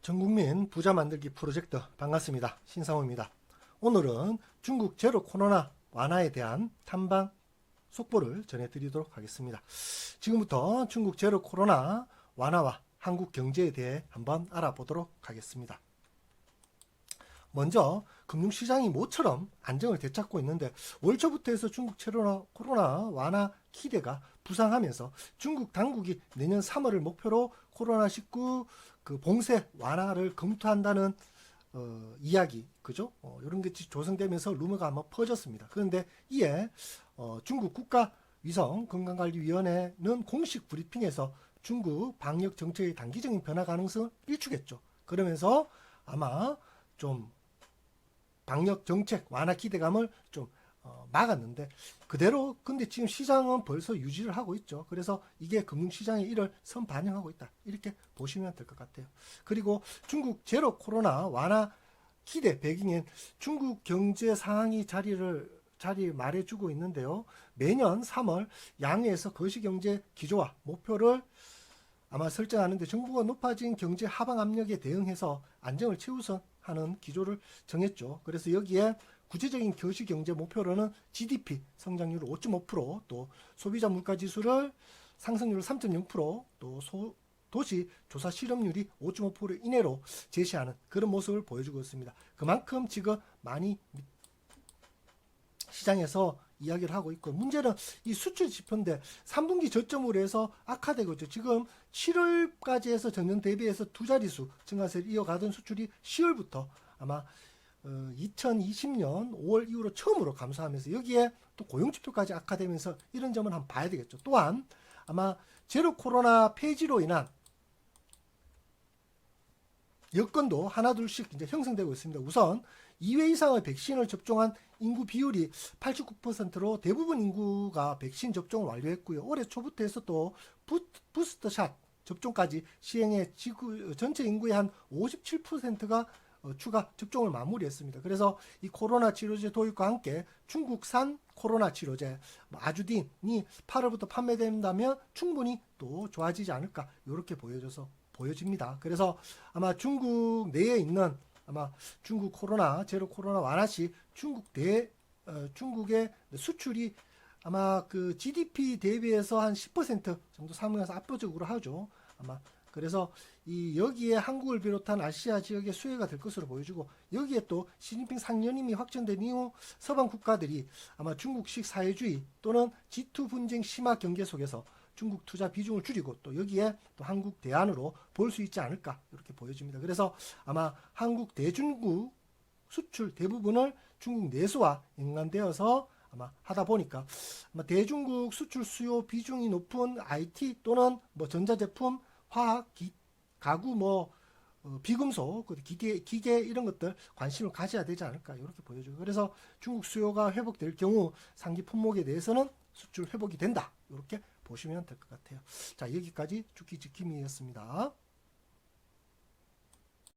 전국민 부자 만들기 프로젝트 반갑습니다. 신상호입니다. 오늘은 중국 제로 코로나 완화에 대한 탐방 속보를 전해드리도록 하겠습니다. 지금부터 중국 제로 코로나 완화와 한국 경제에 대해 한번 알아보도록 하겠습니다. 먼저 금융시장이 모처럼 안정을 되찾고 있는데 월 초부터 해서 중국 제로 코로나 완화 기대가 부상하면서 중국 당국이 내년 3월을 목표로 코로나19 그 봉쇄 완화를 검토한다는 이야기, 그죠? 이런 게 조성되면서 루머가 아마 퍼졌습니다. 그런데 이에 중국 국가위성건강관리위원회는 공식 브리핑에서 중국 방역 정책의 단기적인 변화 가능성을 일축했죠. 그러면서 아마 좀 방역 정책 완화 기대감을 좀 막았는데 그대로 근데 지금 시장은 벌써 유지를 하고 있죠. 그래서 이게 금융시장에 이를 선반영하고 있다. 이렇게 보시면 될 것 같아요. 그리고 중국 제로 코로나 완화 기대 배경엔 중국 경제 상황이 자리 말해주고 있는데요. 매년 3월 양회에서 거시경제 기조와 목표를 아마 설정하는데 정부가 높아진 경제 하방 압력에 대응해서 안정을 최우선하는 기조를 정했죠. 그래서 여기에 구체적인 거시경제 목표로는 GDP 성장률 5.5%, 또 소비자 물가지수를 상승률 3.0%, 또 도시 조사 실업률이 5.5% 이내로 제시하는 그런 모습을 보여주고 있습니다. 그만큼 지금 많이 시장에서 이야기를 하고 있고, 문제는 이 수출 지표인데 3분기 저점으로 해서 악화되고 있죠. 지금 7월까지 해서 전년 대비해서 두 자릿수 증가세를 이어가던 수출이 10월부터 아마 2020년 5월 이후로 처음으로 감소하면서 여기에 또 고용지표까지 악화되면서 이런 점은 한번 봐야 되겠죠. 또한 아마 제로 코로나 폐지로 인한 여건도 하나둘씩 이제 형성되고 있습니다. 우선 2회 이상의 백신을 접종한 인구 비율이 89%로 대부분 인구가 백신 접종을 완료했고요. 올해 초부터 해서 또 부스터샷 접종까지 시행해 전체 인구의 한 57%가 추가 접종을 마무리했습니다. 그래서 이 코로나 치료제 도입과 함께 중국산 코로나 치료제 아주딘이 8월부터 판매된다면 충분히 또 좋아지지 않을까 이렇게 보여집니다. 그래서 아마 중국 내에 있는 아마 중국 제로 코로나 완화 시 중국의 수출이 아마 그 GDP 대비해서 한 10% 정도 상승해서 압도적으로 하죠. 아마 그래서 여기에 한국을 비롯한 아시아 지역의 수혜가 될 것으로 보여지고, 여기에 또 시진핑 상년임이 확정된 이후 서방 국가들이 아마 중국식 사회주의 또는 G2 분쟁 심화 경계 속에서 중국 투자 비중을 줄이고 또 여기에 또 한국 대안으로 볼 수 있지 않을까 이렇게 보여집니다. 그래서 아마 한국 대중국 수출 대부분을 중국 내수와 연관되어서 아마 하다 보니까 아마 대중국 수출 수요 비중이 높은 IT 또는 뭐 전자제품, 화학, 가구, 비금속, 기계 이런 것들 관심을 가져야 되지 않을까 이렇게 보여줘요. 그래서 중국 수요가 회복될 경우 상기 품목에 대해서는 수출 회복이 된다 이렇게 보시면 될 것 같아요. 자, 여기까지 주기 지킴이였습니다.